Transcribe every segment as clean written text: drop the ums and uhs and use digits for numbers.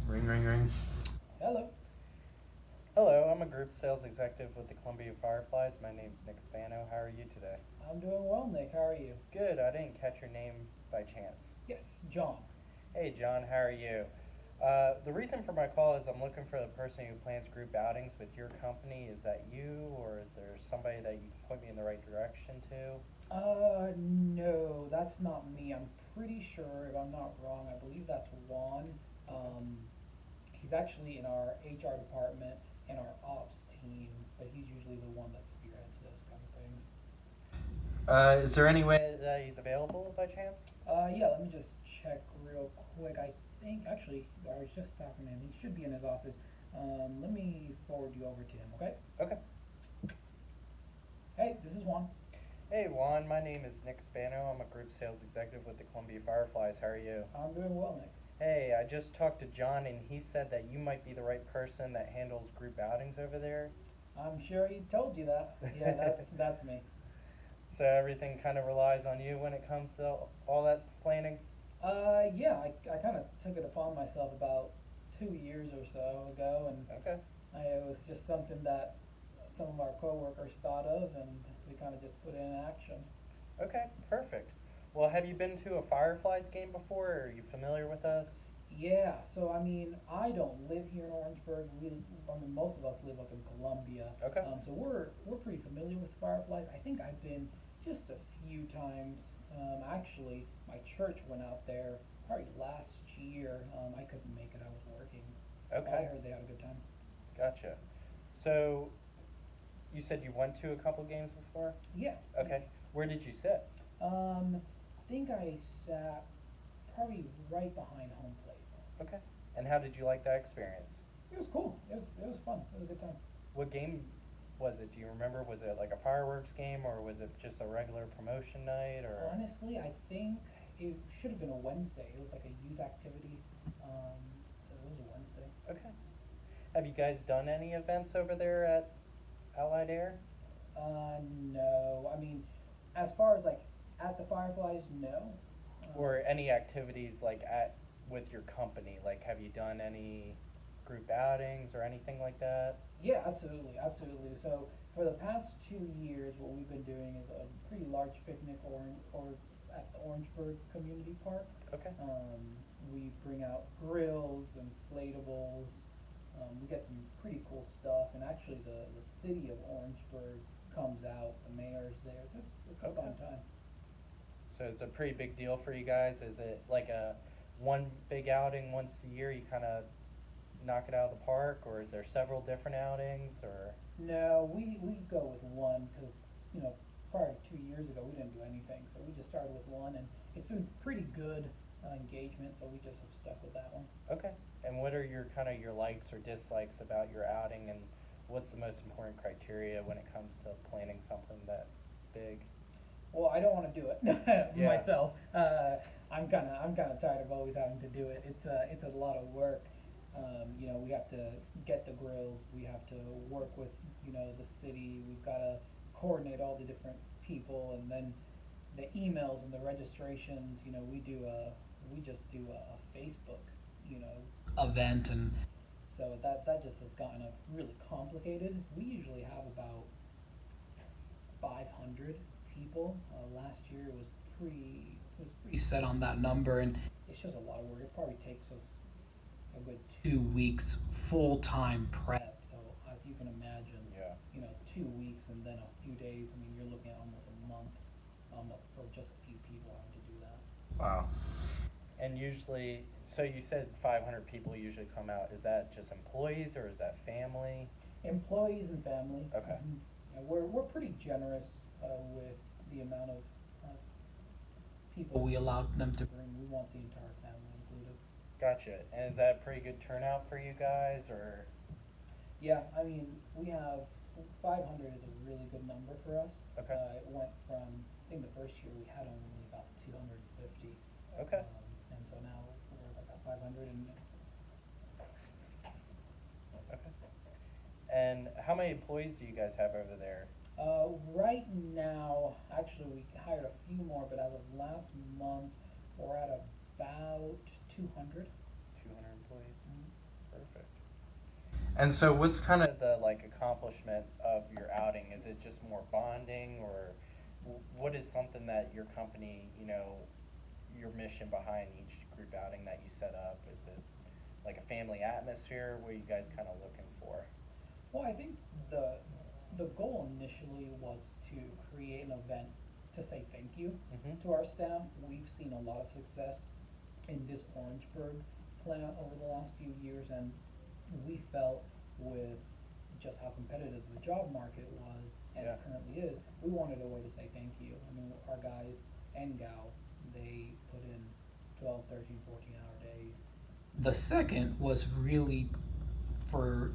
Ring, ring, ring. Hello. Hello, I'm a group sales executive with the Columbia Fireflies. My name's Nick Spano. How are you today? I'm doing well, Nick. How are you? Good. I didn't catch your name by chance. Yes, John. Hey, John. How are you? The reason for my call is I'm looking for the person who plans group outings with your company. Is that you, or is there somebody that you can point me in the right direction to? No, that's not me. I'm pretty sure, if I'm not wrong, I believe that's Juan. Um, he's actually in our HR department and our ops team, but he's usually the one that spearheads those kind of things. Is there any way that he's available by chance? Yeah, let me just check real quick. I think, actually, I was just talking to him. He should be in his office. Let me forward you over to him, okay? Okay. Hey, this is Juan. Hey, Juan. My name is Nick Spano. I'm a group sales executive with the Columbia Fireflies. How are you? I'm doing well, Nick. Hey, I just talked to John and he said that you might be the right person that handles group outings over there. I'm sure he told you that. Yeah, that's me. So everything kind of relies on you when it comes to all that planning? Yeah, I kind of took it upon myself about 2 years or so ago, and Okay. it was just something that some of our coworkers thought of, and we kind of just put it in action. Okay, perfect. Well, have you been to a Fireflies game before? Or are you familiar with us? Yeah, so I mean, I don't live here in Orangeburg. I mean, most of us live up in Columbia. Okay. So we're pretty familiar with Fireflies. I think I've been just a few times. Actually, my church went out there probably last year. I couldn't make it. I was working. I Okay, heard they had a good time. gotcha. So you said you went to a couple games before? Yeah. Okay. Where did you sit? I think I sat probably right behind home plate. Okay. And how did you like that experience? It was cool. It was fun. It was a good time. What game was it? Do you remember? Was it like a fireworks game or was it just a regular promotion night or? Honestly, I think it should have been a Wednesday. It was like a youth activity. Um, so it was a Wednesday. Okay. Have you guys done any events over there at Allied Air? No. I mean, as far as like at the Fireflies, no. Or any activities like at with your company? Like have you done any group outings or anything like that? Yeah, absolutely, absolutely. So for the past 2 years, what we've been doing is a pretty large picnic or at the Orangeburg Community Park. Okay. We bring out grills, inflatables. We get some pretty cool stuff, and actually the city of Orangeburg comes out. The mayor's there, so it's a fun Okay. time. So it's a pretty big deal for you guys. Is it like a one big outing once a year? You kind of knock it out of the park, or is there several different outings, or? No, we go with one because prior to 2 years ago we didn't do anything, so we just started with one, and it's been pretty good engagement, so we just have stuck with that one. Okay. And what are your kind of your likes or dislikes about your outing, and what's the most important criteria when it comes to planning something that big? Well, I don't want to do it Yeah. myself. I'm kind of tired of always having to do it. It's a lot of work. We have to get the grills. We have to work with the city. We've got to coordinate all the different people, and then the emails and the registrations. We just do a Facebook event, and so that just has gotten really complicated. We usually have about 500 people. Last year it was pretty set on that number, and it's just a lot of work. It probably takes us a good 2 weeks full time prep. So as you can imagine, Yeah. 2 weeks and then a few days. I mean, you're looking at almost a month for just a few people having to do that. Wow. And usually, so you said 500 people usually come out. Is that just employees or is that family? Employees and family. Okay. Yeah, we're pretty generous with the amount of people we allow them to bring. We want the entire family included. Gotcha. And is that a pretty good turnout for you guys, or? Yeah, I mean, we have 500 is a really good number for us. Okay. It went from, I think the first year we had only about 250. Okay. And so now we're like at 500 and Okay. And how many employees do you guys have over there? right now, actually we hired a few more, but as of last month, we're at about 200. 200 employees. Mhm. Perfect. And so, what's kind of the like accomplishment of your outing? Is it just more bonding, or what is something that your company, your mission behind each group outing that you set up? Is it like a family atmosphere? What are you guys kind of looking for? Well, I think the the goal initially was to create an event to say thank you Mm-hmm. to our staff. We've seen a lot of success in this Orangeburg plant over the last few years, and we felt with just how competitive the job market was and Yeah. currently is, we wanted a way to say thank you. I mean, our guys and gals, they put in 12, 13, 14-hour days. The second was really for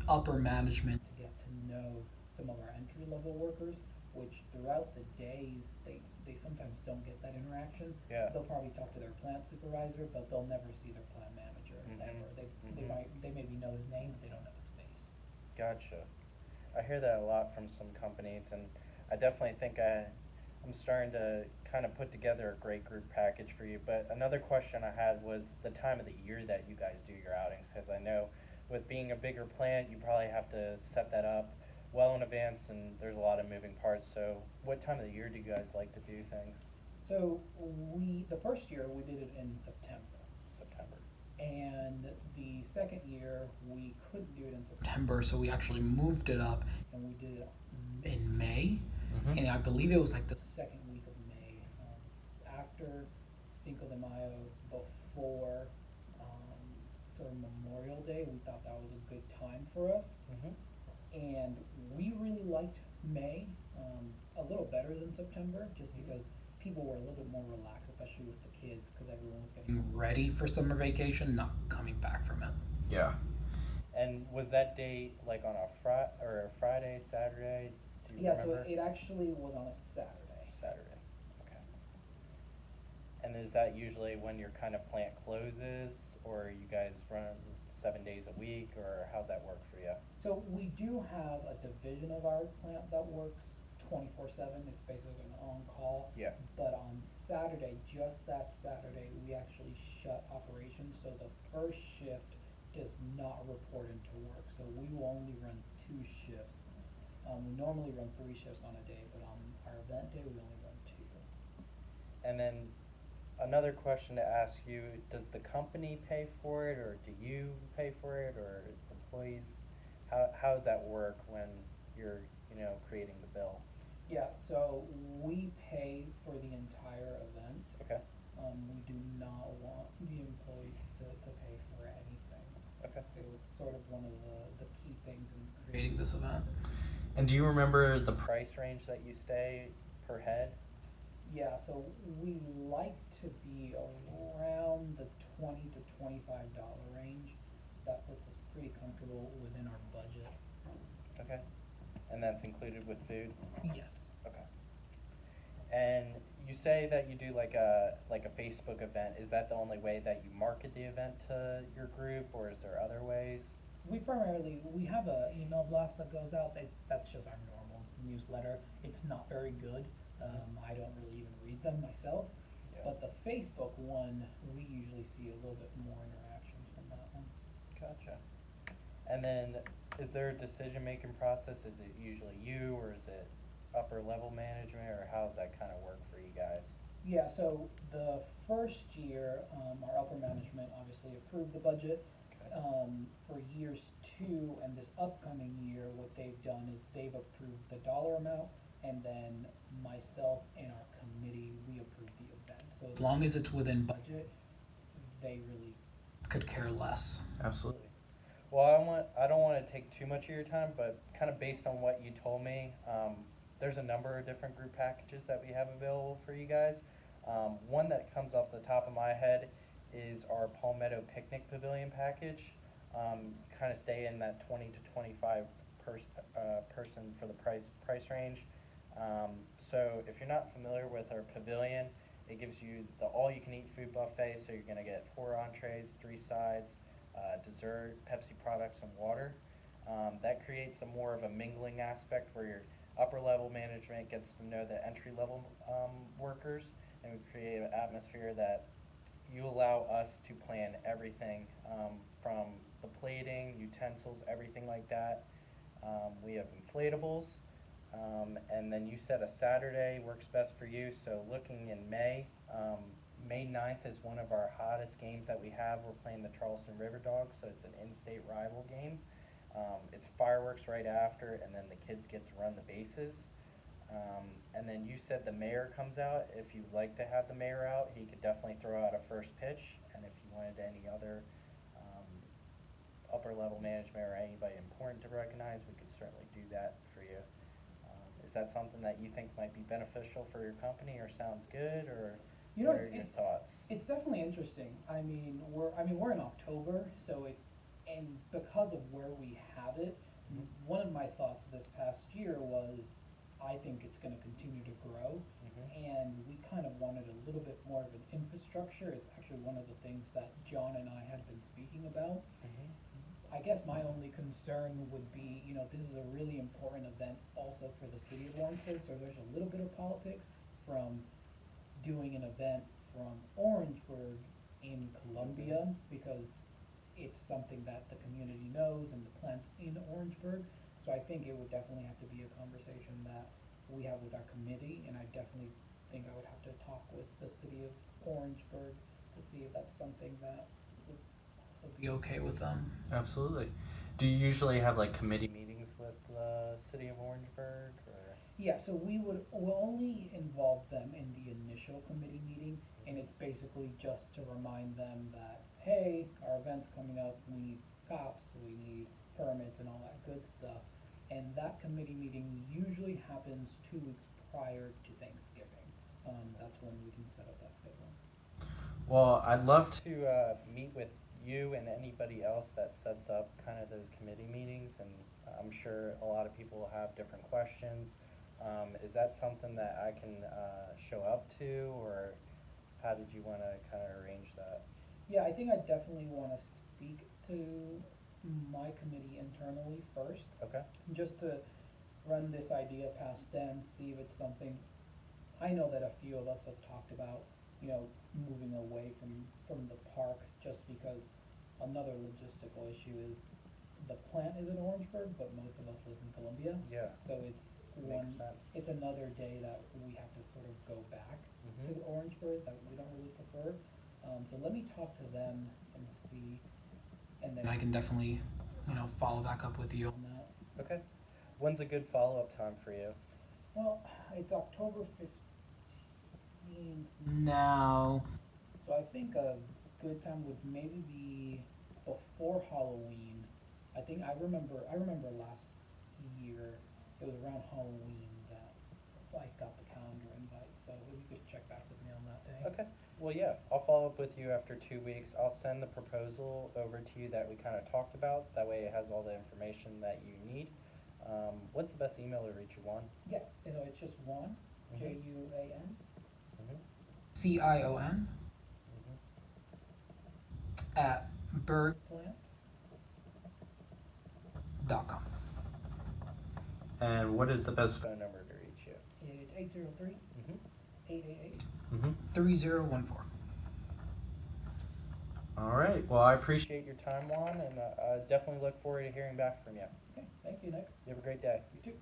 upper management to get to know some of our entry level workers, which throughout the days they sometimes don't get that interaction. Yeah. They'll probably talk to their plant supervisor, but they'll never see their plant manager ever. They maybe know his name, but they don't know his face. Gotcha. I hear that a lot from some companies, and I definitely think I'm starting to kind of put together a great group package for you. But another question I had was the time of the year that you guys do your outings, because I know with being a bigger plant, you probably have to set that up well in advance, and there's a lot of moving parts. So, what time of the year do you guys like to do things? So the first year we did it in September. September. And the second year we couldn't do it in September, so we actually moved it up and we did it in May. Mm-hmm. And I believe it was like the second week of May, after Cinco de Mayo, before sort of Memorial Day. We thought that was a good time for us, Mm-hmm. and we really liked May a little better than September, just because people were a little bit more relaxed, especially with the kids, because everyone was getting ready for summer vacation, not coming back from it. Yeah. And was that date like on a Friday, Saturday? Do you Yeah, remember? so it actually was on a Saturday. Saturday. Okay. And is that usually when your kind of plant closes, or you guys run 7 days a week, or how's that work for you? So we do have a division of our plant that works 24/7. It's basically an on-call. Yeah. But on Saturday, just that Saturday, we actually shut operations. So the first shift does not report into work. So we will only run 2 shifts. We normally run 3 shifts on a day, but on our event day, we only run 2. And then another question to ask you, does the company pay for it, or do you pay for it, or is the employees, how does that work when you're, creating the bill? Yeah, so we pay for the entire event. Okay. We do not want the employees to pay for anything. Okay. It was sort of one of the key things in creating this event. And do you remember the price range that you stay per head? Yeah, so we like to be around the $20 to $25 range. That puts us pretty comfortable within our budget. Okay. And that's included with food? Yes. Okay. And you say that you do like a Facebook event. Is that the only way that you market the event to your group, or is there other ways? We have a email blast that goes out. That's just our normal newsletter. It's not very good. I don't really even read them myself. Yeah. But the Facebook one, we usually see a little bit more interactions from that one. Gotcha. And then, is there a decision-making process? Is it usually you, or is it upper level management, or how does that kind of work for you guys? Yeah, so the first year, our upper management obviously approved the budget. Okay. For years 2 and this upcoming year, what they've done is they've approved the dollar amount, and then myself and our committee, we approve the event. So as long as it's within budget, they really could care less. Absolutely. Well, I don't want to take too much of your time, but kind of based on what you told me, there's a number of different group packages that we have available for you guys. One that comes off the top of my head is our Palmetto Picnic Pavilion package. Kind of stay in that 20 to 25 person for the price range. So if you're not familiar with our pavilion, it gives you the all-you-can-eat food buffet. So you're going to get 4 entrees, 3 sides, dessert, Pepsi products, and water. That creates a more of a mingling aspect where your upper level management gets to know the entry level workers, and we create an atmosphere that you allow us to plan everything, from the plating, utensils, everything like that. We have inflatables, and then you said a Saturday works best for you, so looking in May, May 9th is one of our hottest games that we have. We're playing the Charleston River Dogs, so it's an in-state rival game. It's fireworks right after, and then the kids get to run the bases. And then you said the mayor comes out. If you'd like to have the mayor out, he could definitely throw out a first pitch. And if you wanted any other upper level management or anybody important to recognize, we could certainly do that for you. Is that something that you think might be beneficial for your company, or sounds good, or You know, what are your thoughts? it's definitely interesting. We're in October, so and because of where we have it, Mhm. one of my thoughts this past year was, I think it's gonna continue to grow, Mhm. and we kind of wanted a little bit more of an infrastructure. It's actually one of the things that John and I had been speaking about. Mhm. I guess my only concern would be, this is a really important event also for the city of Orangeburg, so there's a little bit of politics from doing an event from Orangeburg in Columbia, because it's something that the community knows and the plant's in Orangeburg. So I think it would definitely have to be a conversation that we have with our committee, and I definitely think I would have to talk with the city of Orangeburg to see if that's something that would also be okay with them. Absolutely. Do you usually have like committee meetings with the city of Orangeburg, or? Yeah, so we'll only involve them in the initial committee meeting, and it's basically just to remind them that, hey, our event's coming up, we need cops, we need permits and all that good stuff. And that committee meeting usually happens 2 weeks prior to Thanksgiving. That's when we can set up that schedule. Well, I'd love to meet with you and anybody else that sets up kind of those committee meetings, and I'm sure a lot of people have different questions. Is that something that I can show up to, or how did you want to kind of arrange that? Yeah, I think I definitely wanna speak to my committee internally first, Okay. just to run this idea past them, see if it's something. I know that a few of us have talked about, moving away from the park, just because another logistical issue is the plant is in Orangeburg, but most of us live in Columbia. Yeah. So it's Makes sense. it's another day that we have to sort of go back Mhm. to Orangeburg that we don't really prefer. So let me talk to them and see, and then I can definitely, follow back up with you on that. Okay. When's a good follow-up time for you? Well, it's October 15th now, so I think a good time would maybe be before Halloween. I remember last year, it was around Halloween that I got the calendar invite, so if you could check back with me on that day. Okay. Well, yeah, I'll follow up with you after 2 weeks. I'll send the proposal over to you that we kind of talked about. That way it has all the information that you need. What's the best email to reach you on? Yeah, so it's just Juan, Mhm. Juan, Mhm. Cion, Mhm. at bergplant.com. And what is the best phone number to reach you? It's 803 Mhm. 888 Mhm. 3014. All right. Well, I appreciate your time, Juan, and I definitely look forward to hearing back from you. Okay, thank you, Nick. You have a great day. You too.